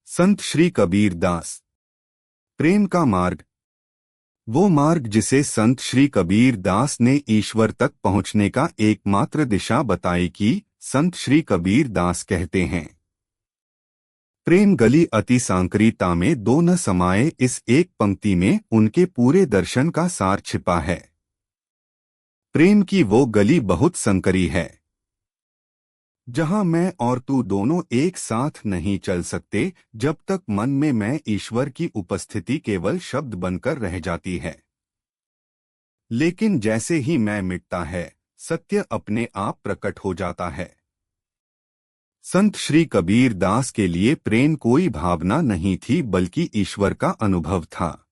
संत श्री कबीर दास। प्रेम का मार्ग। वो मार्ग जिसे संत श्री कबीर दास ने ईश्वर तक पहुंचने का एकमात्र दिशा बताई कि संत श्री कबीर दास कहते हैं, प्रेम गली अति सांकरीता में दो न समाये, इस एक पंक्ति में उनके पूरे दर्शन का सार छिपा है। प्रेम की वो गली बहुत संकरी है जहां मैं और तू दोनों एक साथ नहीं चल सकते, जब तक मन में मैं ईश्वर की उपस्थिति केवल शब्द बनकर रह जाती है। लेकिन जैसे ही मैं मिटता है, सत्य अपने आप प्रकट हो जाता है। संत श्री कबीर दास के लिए प्रेम कोई भावना नहीं थी, बल्कि ईश्वर का अनुभव था।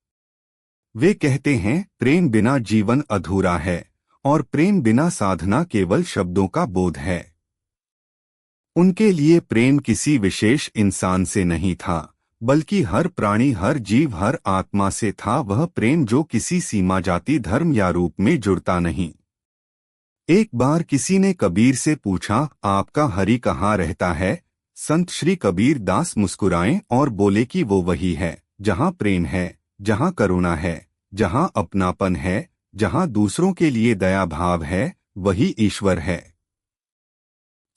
वे कहते हैं, प्रेम बिना जीवन अधूरा है और प्रेम बिना साधना केवल शब्दों का बोध है। उनके लिए प्रेम किसी विशेष इंसान से नहीं था, बल्कि हर प्राणी, हर जीव, हर आत्मा से था। वह प्रेम जो किसी सीमा, जाति, धर्म या रूप में जुड़ता नहीं। एक बार किसी ने कबीर से पूछा, आपका हरि कहाँ रहता है? संत श्री कबीर दास मुस्कुराए और बोले कि वो वही है जहाँ प्रेम है, जहाँ करुणा है, जहाँ अपनापन है, जहाँ दूसरों के लिए दया भाव है, वही ईश्वर है।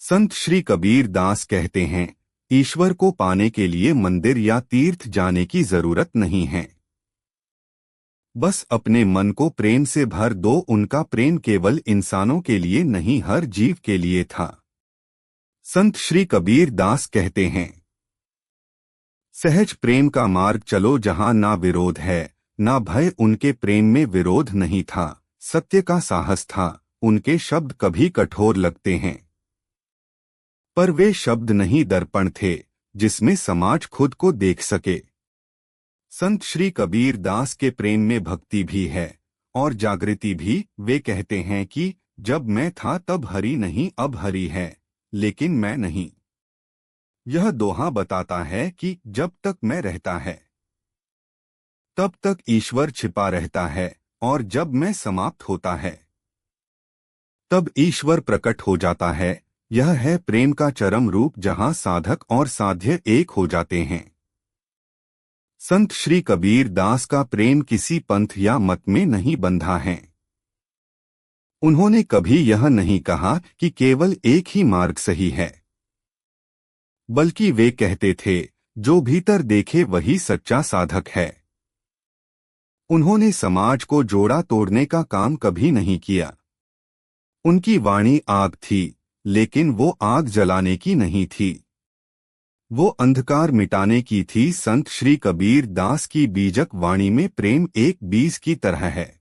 संत श्री कबीर दास कहते हैं, ईश्वर को पाने के लिए मंदिर या तीर्थ जाने की जरूरत नहीं है। बस अपने मन को प्रेम से भर दो। उनका प्रेम केवल इंसानों के लिए नहीं, हर जीव के लिए था। संत श्री कबीर दास कहते हैं, सहज प्रेम का मार्ग चलो जहां ना विरोध है ना भय। उनके प्रेम में विरोध नहीं था, सत्य का साहस था। उनके शब्द कभी कठोर लगते हैं, पर वे शब्द नहीं, दर्पण थे जिसमें समाज खुद को देख सके। संत श्री कबीर दास के प्रेम में भक्ति भी है और जागृति भी। वे कहते हैं कि जब मैं था तब हरि नहीं, अब हरि है लेकिन मैं नहीं। यह दोहा बताता है कि जब तक मैं रहता है तब तक ईश्वर छिपा रहता है, और जब मैं समाप्त होता है तब ईश्वर प्रकट हो जाता है। यह है प्रेम का चरम रूप, जहां साधक और साध्य एक हो जाते हैं। संत श्री कबीर दास का प्रेम किसी पंथ या मत में नहीं बंधा है। उन्होंने कभी यह नहीं कहा कि केवल एक ही मार्ग सही है, बल्कि वे कहते थे, जो भीतर देखे वही सच्चा साधक है। उन्होंने समाज को जोड़ा तोड़ने का काम कभी नहीं किया। उनकी वाणी आग थी, लेकिन वो आग जलाने की नहीं थी, वो अंधकार मिटाने की थी। संत श्री कबीर दास की बीजक वाणी में प्रेम एक बीज की तरह है,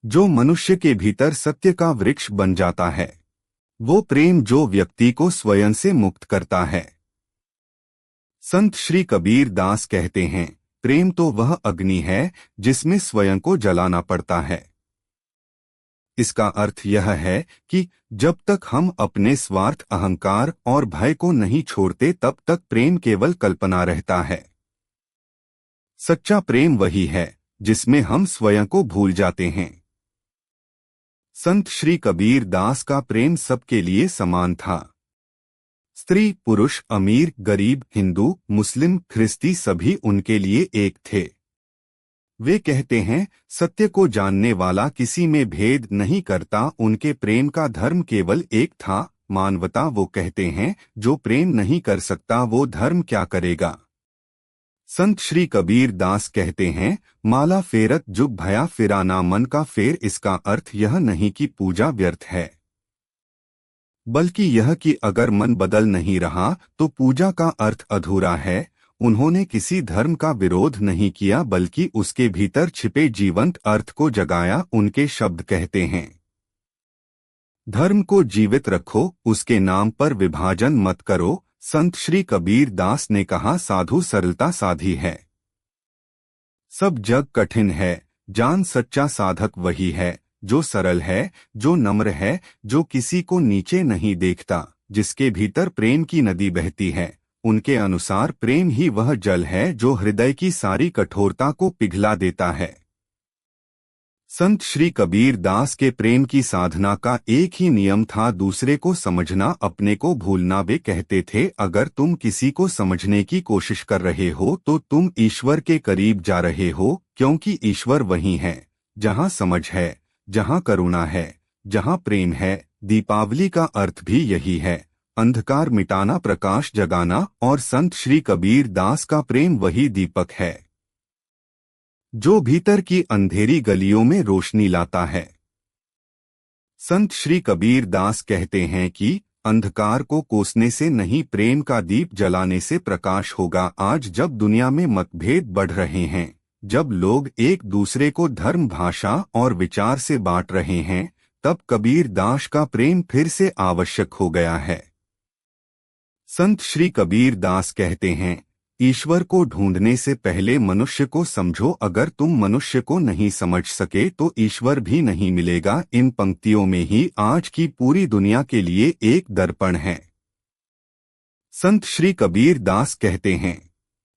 जो मनुष्य के भीतर सत्य का वृक्ष बन जाता है। वो प्रेम जो व्यक्ति को स्वयं से मुक्त करता है। संत श्री कबीर दास कहते हैं, प्रेम तो वह अग्नि है जिसमें स्वयं को जलाना पड़ता है। इसका अर्थ यह है कि जब तक हम अपने स्वार्थ, अहंकार और भय को नहीं छोड़ते, तब तक प्रेम केवल कल्पना रहता है। सच्चा प्रेम वही है जिसमें हम स्वयं को भूल जाते हैं। संत श्री कबीर दास का प्रेम सबके लिए समान था। स्त्री, पुरुष, अमीर, गरीब, हिंदू, मुस्लिम, ख्रिस्ती, सभी उनके लिए एक थे। वे कहते हैं, सत्य को जानने वाला किसी में भेद नहीं करता। उनके प्रेम का धर्म केवल एक था, मानवता। वो कहते हैं, जो प्रेम नहीं कर सकता वो धर्म क्या करेगा। संत श्री कबीर दास कहते हैं, माला फेरत जुग भया फिराना मन का फेर। इसका अर्थ यह नहीं कि पूजा व्यर्थ है, बल्कि यह कि अगर मन बदल नहीं रहा तो पूजा का अर्थ अधूरा है। उन्होंने किसी धर्म का विरोध नहीं किया, बल्कि उसके भीतर छिपे जीवंत अर्थ को जगाया। उनके शब्द कहते हैं, धर्म को जीवित रखो, उसके नाम पर विभाजन मत करो। संत श्री कबीर दास ने कहा, साधु सरलता साधी है, सब जग कठिन है। जान सच्चा साधक वही है जो सरल है, जो नम्र है, जो किसी को नीचे नहीं देखता, जिसके भीतर प्रेम की नदी बहती है। उनके अनुसार प्रेम ही वह जल है जो हृदय की सारी कठोरता को पिघला देता है। संत श्री कबीर दास के प्रेम की साधना का एक ही नियम था, दूसरे को समझना, अपने को भूलना। वे कहते थे, अगर तुम किसी को समझने की कोशिश कर रहे हो तो तुम ईश्वर के करीब जा रहे हो, क्योंकि ईश्वर वही है जहाँ समझ है, जहाँ करुणा है, जहाँ प्रेम है। दीपावली का अर्थ भी यही है, अंधकार मिटाना, प्रकाश जगाना, और संत श्री कबीर दास का प्रेम वही दीपक है जो भीतर की अंधेरी गलियों में रोशनी लाता है। संत श्री कबीर दास कहते हैं कि अंधकार को कोसने से नहीं, प्रेम का दीप जलाने से प्रकाश होगा। आज जब दुनिया में मतभेद बढ़ रहे हैं, जब लोग एक दूसरे को धर्म, भाषा और विचार से बांट रहे हैं, तब कबीर दास का प्रेम फिर से आवश्यक हो गया है। संत श्री कबीर दास कहते हैं, ईश्वर को ढूंढने से पहले मनुष्य को समझो। अगर तुम मनुष्य को नहीं समझ सके तो ईश्वर भी नहीं मिलेगा। इन पंक्तियों में ही आज की पूरी दुनिया के लिए एक दर्पण है। संत श्री कबीर दास कहते हैं,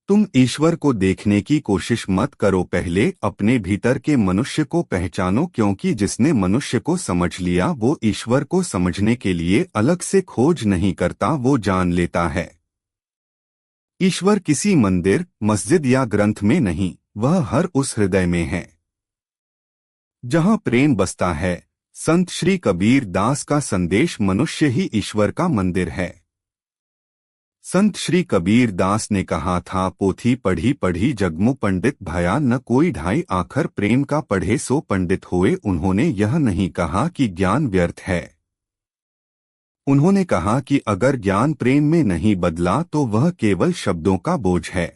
तुम ईश्वर को देखने की कोशिश मत करो, पहले अपने भीतर के मनुष्य को पहचानो, क्योंकि जिसने मनुष्य को समझ लिया वो ईश्वर को समझने के लिए अलग से खोज नहीं करता, वो जान लेता है। ईश्वर किसी मंदिर, मस्जिद या ग्रंथ में नहीं, वह हर उस हृदय में है जहां प्रेम बसता है। संत श्री कबीर दास का संदेश, मनुष्य ही ईश्वर का मंदिर है। संत श्री कबीर दास ने कहा था, पोथी पढ़ी पढ़ी जगमु पंडित भया, न कोई ढाई आखर प्रेम का पढ़े सो पंडित होए। उन्होंने यह नहीं कहा कि ज्ञान व्यर्थ है, उन्होंने कहा कि अगर ज्ञान प्रेम में नहीं बदला तो वह केवल शब्दों का बोझ है।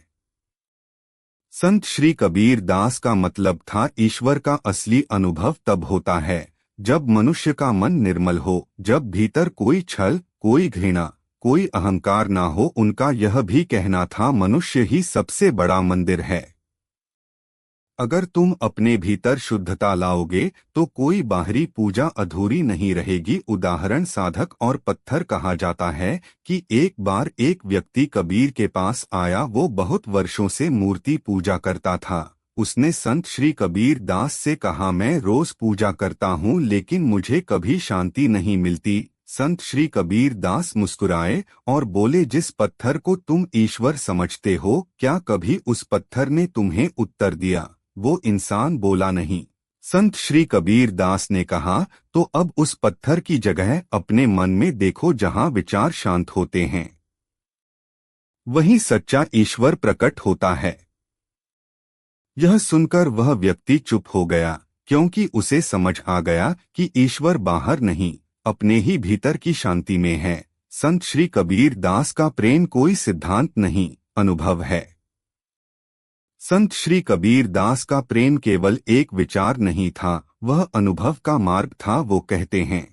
संत श्री कबीर दास का मतलब था, ईश्वर का असली अनुभव तब होता है जब मनुष्य का मन निर्मल हो, जब भीतर कोई छल, कोई घृणा, कोई अहंकार ना हो। उनका यह भी कहना था, मनुष्य ही सबसे बड़ा मंदिर है। अगर तुम अपने भीतर शुद्धता लाओगे तो कोई बाहरी पूजा अधूरी नहीं रहेगी। उदाहरण, साधक और पत्थर कहा जाता है कि एक बार एक व्यक्ति कबीर के पास आया, वो बहुत वर्षों से मूर्ति पूजा करता था। उसने संत श्री कबीर दास से कहा, मैं रोज पूजा करता हूँ लेकिन मुझे कभी शांति नहीं मिलती। संत श्री कबीर दास मुस्कुराए और बोले, जिस पत्थर को तुम ईश्वर समझते हो, क्या कभी उस पत्थर ने तुम्हें उत्तर दिया? वो इंसान बोला, नहीं। संत श्री कबीर दास ने कहा, तो अब उस पत्थर की जगह अपने मन में देखो जहां विचार शांत होते हैं, वहीं सच्चा ईश्वर प्रकट होता है। यह सुनकर वह व्यक्ति चुप हो गया, क्योंकि उसे समझ आ गया कि ईश्वर बाहर नहीं, अपने ही भीतर की शांति में है। संत श्री कबीर दास का प्रेम कोई सिद्धांत नहीं, अनुभव है। संत श्री कबीर दास का प्रेम केवल एक विचार नहीं था, वह अनुभव का मार्ग था। वो कहते हैं,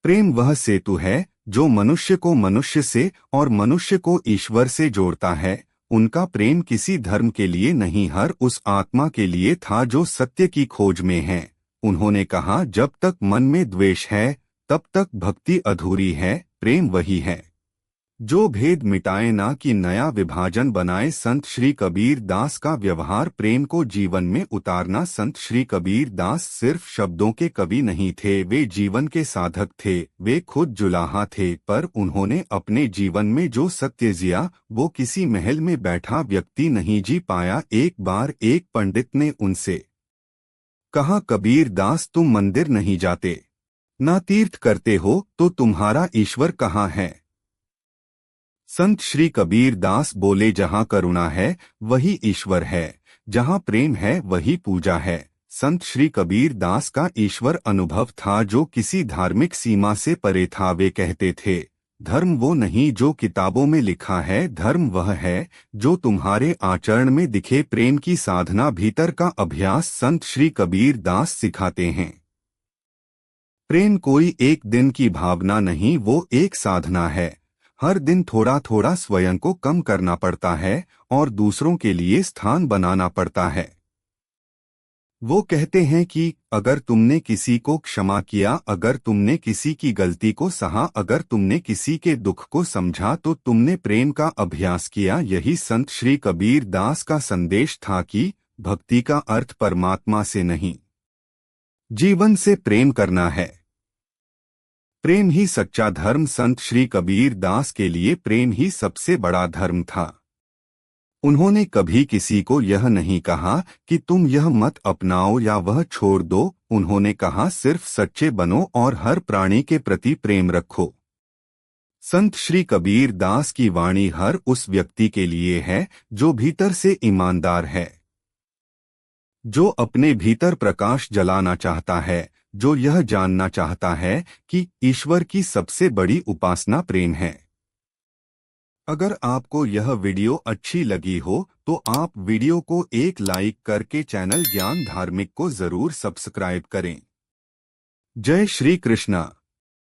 प्रेम वह सेतु है जो मनुष्य को मनुष्य से और मनुष्य को ईश्वर से जोड़ता है। उनका प्रेम किसी धर्म के लिए नहीं, हर उस आत्मा के लिए था जो सत्य की खोज में है। उन्होंने कहा, जब तक मन में द्वेष है तब तक भक्ति अधूरी है। प्रेम वही है जो भेद मिटाए, ना कि नया विभाजन बनाए। संत श्री कबीर दास का व्यवहार प्रेम को जीवन में उतारना। संत श्री कबीर दास सिर्फ शब्दों के कवि नहीं थे, वे जीवन के साधक थे। वे खुद जुलाहा थे, पर उन्होंने अपने जीवन में जो सत्य जिया वो किसी महल में बैठा व्यक्ति नहीं जी पाया। एक बार एक पंडित ने उनसे कहा, कबीर दास, तुम मंदिर नहीं जाते, ना तीर्थ करते हो, तो तुम्हारा ईश्वर कहाँ है? संत श्री कबीर दास बोले, जहाँ करुणा है वही ईश्वर है, जहाँ प्रेम है वही पूजा है। संत श्री कबीर दास का ईश्वर अनुभव था जो किसी धार्मिक सीमा से परे था। वे कहते थे, धर्म वो नहीं जो किताबों में लिखा है, धर्म वह है जो तुम्हारे आचरण में दिखे। प्रेम की साधना भीतर का अभ्यास संत श्री कबीर दास सिखाते हैं। प्रेम कोई एक दिन की भावना नहीं, वो एक साधना है। हर दिन थोड़ा थोड़ा स्वयं को कम करना पड़ता है और दूसरों के लिए स्थान बनाना पड़ता है। वो कहते हैं कि अगर तुमने किसी को क्षमा किया, अगर तुमने किसी की गलती को सहा, अगर तुमने किसी के दुख को समझा, तो तुमने प्रेम का अभ्यास किया। यही संत श्री कबीर दास का संदेश था कि भक्ति का अर्थ परमात्मा से नहीं, जीवन से प्रेम करना है। प्रेम ही सच्चा धर्म। संत श्री कबीर दास के लिए प्रेम ही सबसे बड़ा धर्म था। उन्होंने कभी किसी को यह नहीं कहा कि तुम यह मत अपनाओ या वह छोड़ दो। उन्होंने कहा सिर्फ सच्चे बनो और हर प्राणी के प्रति प्रेम रखो। संत श्री कबीर दास की वाणी हर उस व्यक्ति के लिए है जो भीतर से ईमानदार है, जो अपने भीतर प्रकाश जलाना चाहता है, जो यह जानना चाहता है कि ईश्वर की सबसे बड़ी उपासना प्रेम है। अगर आपको यह वीडियो अच्छी लगी हो तो आप वीडियो को एक लाइक करके चैनल ज्ञान धार्मिक को जरूर सब्सक्राइब करें। जय श्री कृष्णा।